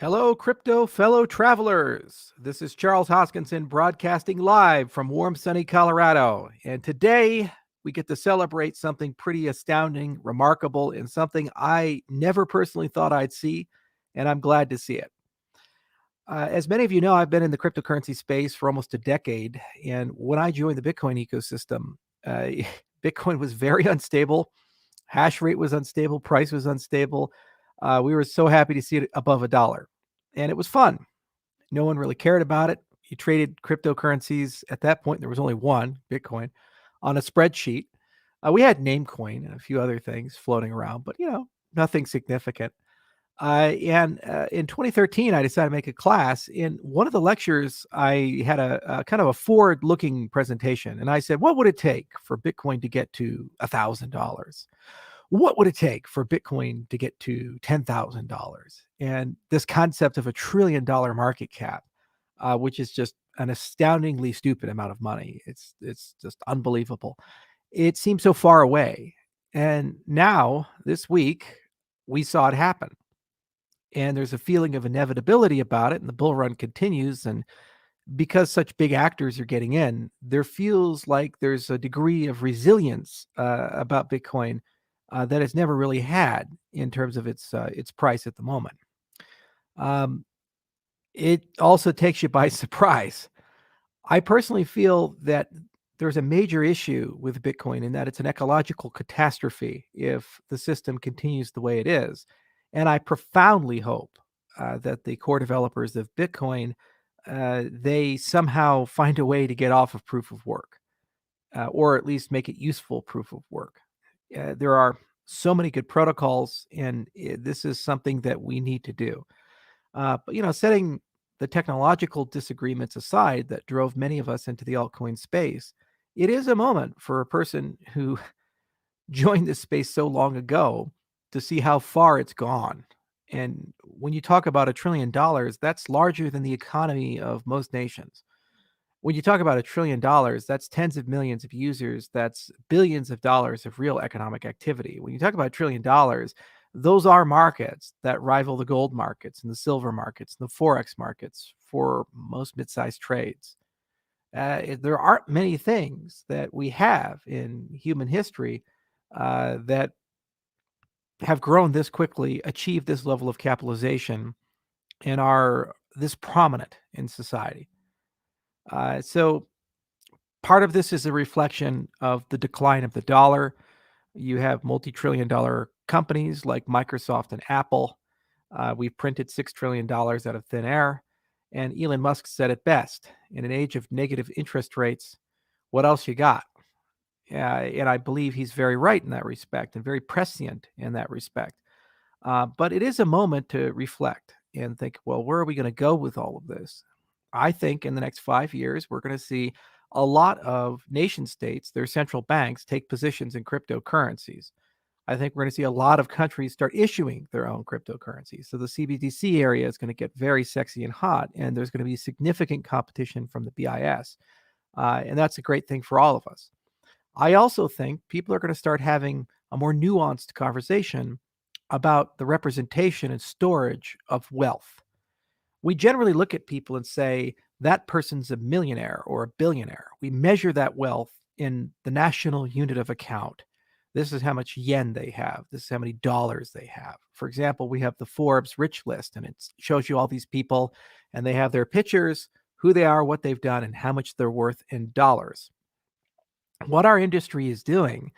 Hello, crypto fellow travelers. This is Charles Hoskinson broadcasting live from warm, sunny Colorado. And today we get to celebrate something pretty astounding, remarkable, and something I never personally thought I'd see. And I'm glad to see it. As many of you know, I've been in the cryptocurrency space for almost a decade. And when I joined the Bitcoin ecosystem, Bitcoin was very unstable. Hash rate was unstable. Price was unstable. We were so happy to see it above $1. And it was fun. No one really cared about it. You traded cryptocurrencies at that point. There was only one, Bitcoin, on a spreadsheet. We had Namecoin and a few other things floating around, but nothing significant. And in 2013, I decided to make a class. In one of the lectures, I had a kind of a forward-looking presentation, and I said, "What would it take for Bitcoin to get to $1,000? What would it take for Bitcoin to get to $10,000?" And this concept of $1 trillion market cap, which is just an astoundingly stupid amount of money. It's just unbelievable. It seems so far away. And now, this week, we saw it happen. And there's a feeling of inevitability about it, and the bull run continues. And because such big actors are getting in, there feels like there's a degree of resilience about Bitcoin that it's never really had in terms of its price at the moment. It also takes you by surprise. I personally feel that there's a major issue with Bitcoin in that it's an ecological catastrophe if the system continues the way it is. And I profoundly hope that the core developers of Bitcoin they somehow find a way to get off of proof of work, or at least make it useful proof of work. There are so many good protocols, and this is something that we need to do. But setting the technological disagreements aside that drove many of us into the altcoin space, it is a moment for a person who joined this space so long ago to see how far it's gone. And when you talk about $1 trillion, that's larger than the economy of most nations. When you talk about $1 trillion, that's tens of millions of users, that's billions of dollars of real economic activity. When you talk about $1 trillion, those are markets that rival the gold markets and the silver markets and the forex markets for most mid-sized trades. There aren't many things that we have in human history that have grown this quickly, achieved this level of capitalization, and are this prominent in society. So part of this is a reflection of the decline of the dollar. You have multi-trillion-dollar companies like Microsoft and Apple. We've printed $6 trillion out of thin air. And Elon Musk said it best: in an age of negative interest rates, what else you got? And I believe he's very right in that respect and very prescient in that respect. But it is a moment to reflect and think, well, where are we going to go with all of this? I think in the next 5 years, we're going to see a lot of nation states, their central banks, take positions in cryptocurrencies. I think we're going to see a lot of countries start issuing their own cryptocurrencies. So the CBDC area is going to get very sexy and hot, and there's going to be significant competition from the BIS. And that's a great thing for all of us. I also think people are going to start having a more nuanced conversation about the representation and storage of wealth. We generally look at people and say, that person's a millionaire or a billionaire. We measure that wealth in the national unit of account. This is how much yen they have. This is how many dollars they have. For example, we have the Forbes Rich List, and it shows you all these people, and they have their pictures, who they are, what they've done, and how much they're worth in dollars. What our industry is doing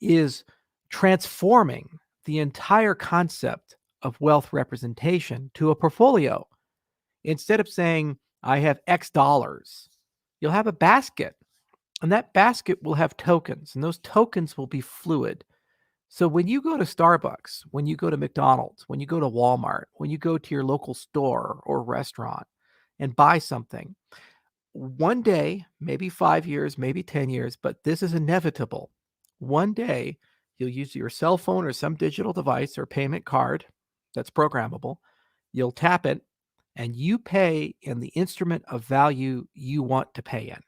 is transforming the entire concept of wealth representation to a portfolio. Instead of saying, I have X dollars, you'll have a basket, and that basket will have tokens, and those tokens will be fluid. So when you go to Starbucks, when you go to McDonald's, when you go to Walmart, when you go to your local store or restaurant and buy something, one day, maybe 5 years, maybe 10 years, but this is inevitable. One day, you'll use your cell phone or some digital device or payment card that's programmable. You'll tap it, and you pay in the instrument of value you want to pay in.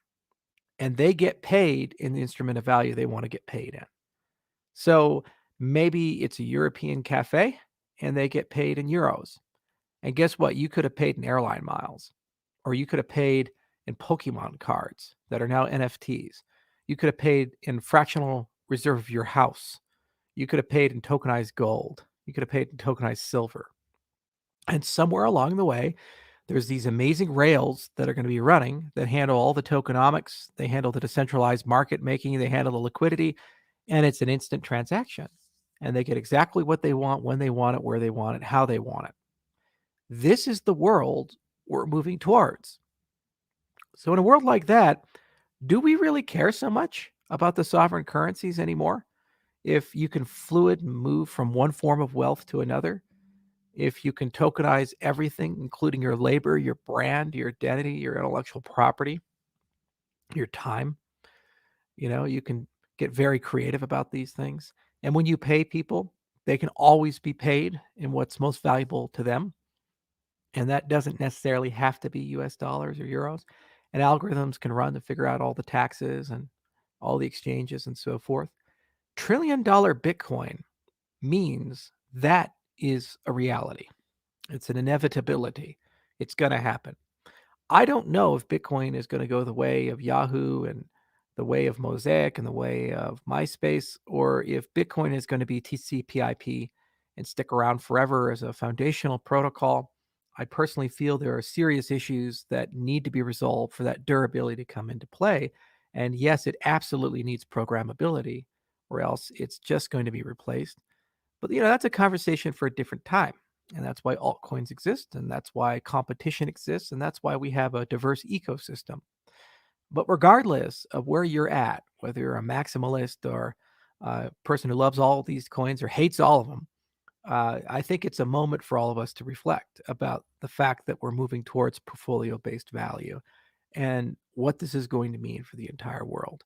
And they get paid in the instrument of value they want to get paid in. So maybe it's a European cafe, and they get paid in euros. And guess what? You could have paid in airline miles, or you could have paid in Pokemon cards that are now NFTs. You could have paid in fractional reserve of your house. You could have paid in tokenized gold. You could have paid in tokenized silver. And somewhere along the way, there's these amazing rails that are going to be running that handle all the tokenomics. They handle the decentralized market making. They handle the liquidity. And it's an instant transaction. And they get exactly what they want, when they want it, where they want it, how they want it. This is the world we're moving towards. So in a world like that, do we really care so much about the sovereign currencies anymore? If you can fluid move from one form of wealth to another, if you can tokenize everything, including your labor, your brand, your identity, your intellectual property, your time, you can get very creative about these things. And when you pay people, they can always be paid in what's most valuable to them. And that doesn't necessarily have to be US dollars or euros. And algorithms can run to figure out all the taxes and all the exchanges and so forth. $1 trillion Bitcoin means that is a reality. It's an inevitability. It's going to happen. I don't know if Bitcoin is going to go the way of Yahoo and the way of Mosaic and the way of MySpace, or if Bitcoin is going to be TCP/IP and stick around forever as a foundational protocol. I personally feel there are serious issues that need to be resolved for that durability to come into play. And yes, it absolutely needs programmability, or else it's just going to be replaced. But that's a conversation for a different time. And that's why altcoins exist, and that's why competition exists, and that's why we have a diverse ecosystem. But regardless of where you're at, whether you're a maximalist or a person who loves all these coins or hates all of them, I think it's a moment for all of us to reflect about the fact that we're moving towards portfolio-based value and what this is going to mean for the entire world.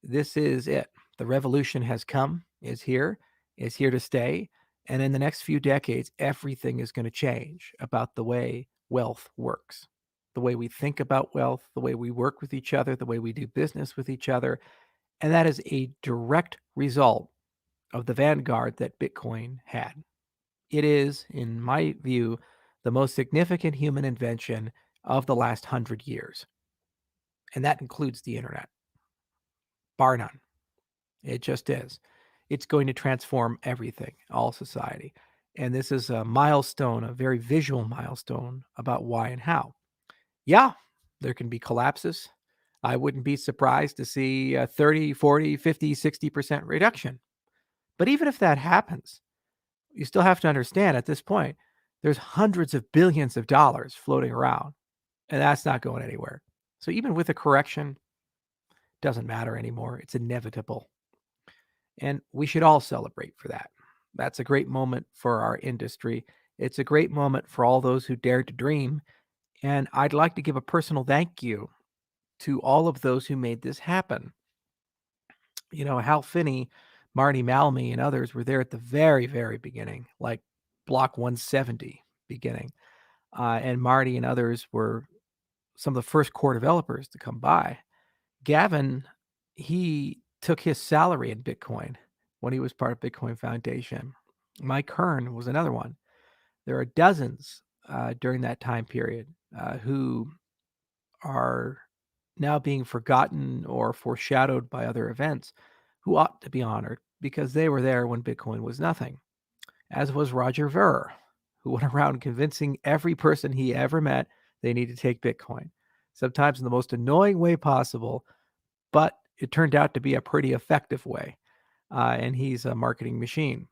This is it. The revolution has come, is here to stay. And in the next few decades, everything is going to change about the way wealth works, the way we think about wealth, the way we work with each other, the way we do business with each other. And that is a direct result of the vanguard that Bitcoin had. It is, in my view, the most significant human invention of the last 100 years. And that includes the internet, bar none. It just is. It's going to transform everything, all society. And this is a milestone, a very visual milestone about why and how. Yeah, there can be collapses. I wouldn't be surprised to see a 30, 40, 50, 60% reduction. But even if that happens, you still have to understand at this point, there's hundreds of billions of dollars floating around, and that's not going anywhere. So even with a correction, doesn't matter anymore. It's inevitable. And we should all celebrate for that. That's a great moment for our industry. It's a great moment for all those who dared to dream. And I'd like to give a personal thank you to all of those who made this happen. Hal Finney, Marty Malmy, and others were there at the very, very beginning, like Block 170 beginning. And Marty and others were some of the first core developers to come by. Gavin, he took his salary in Bitcoin when he was part of Bitcoin Foundation. Mike Hearn was another one. There are dozens during that time period who are now being forgotten or foreshadowed by other events who ought to be honored because they were there when Bitcoin was nothing, as was Roger Ver, who went around convincing every person he ever met they need to take Bitcoin, sometimes in the most annoying way possible, but it turned out to be a pretty effective way. And he's a marketing machine.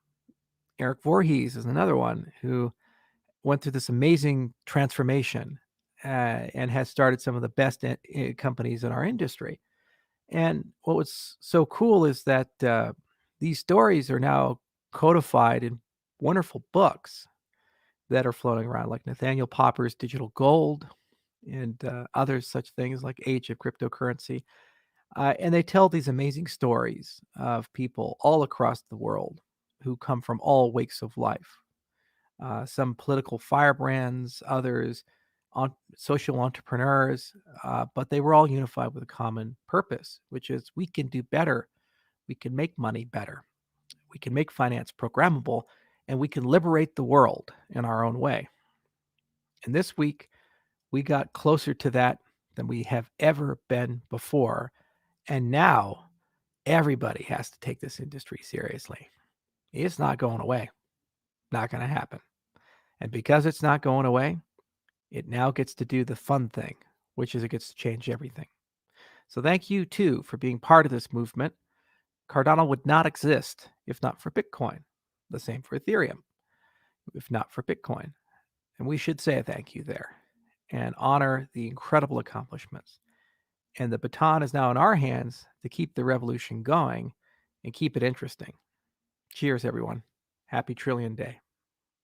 Eric Voorhees is another one who went through this amazing transformation and has started some of the best companies in our industry. And what was so cool is that these stories are now codified in wonderful books that are floating around, like Nathaniel Popper's Digital Gold and other such things like Age of Cryptocurrency. And they tell these amazing stories of people all across the world who come from all wakes of life. Some political firebrands, others social entrepreneurs, but they were all unified with a common purpose, which is we can do better. We can make money better. We can make finance programmable, and we can liberate the world in our own way. And this week, we got closer to that than we have ever been before. And now everybody has to take this industry seriously. It's not going away. Not going to happen. And because it's not going away, it now gets to do the fun thing, which is it gets to change everything. So thank you, too, for being part of this movement. Cardano would not exist if not for Bitcoin. The same for Ethereum, if not for Bitcoin. And we should say a thank you there and honor the incredible accomplishments. And the baton is now in our hands to keep the revolution going and keep it interesting. Cheers, everyone. Happy Trillion Day.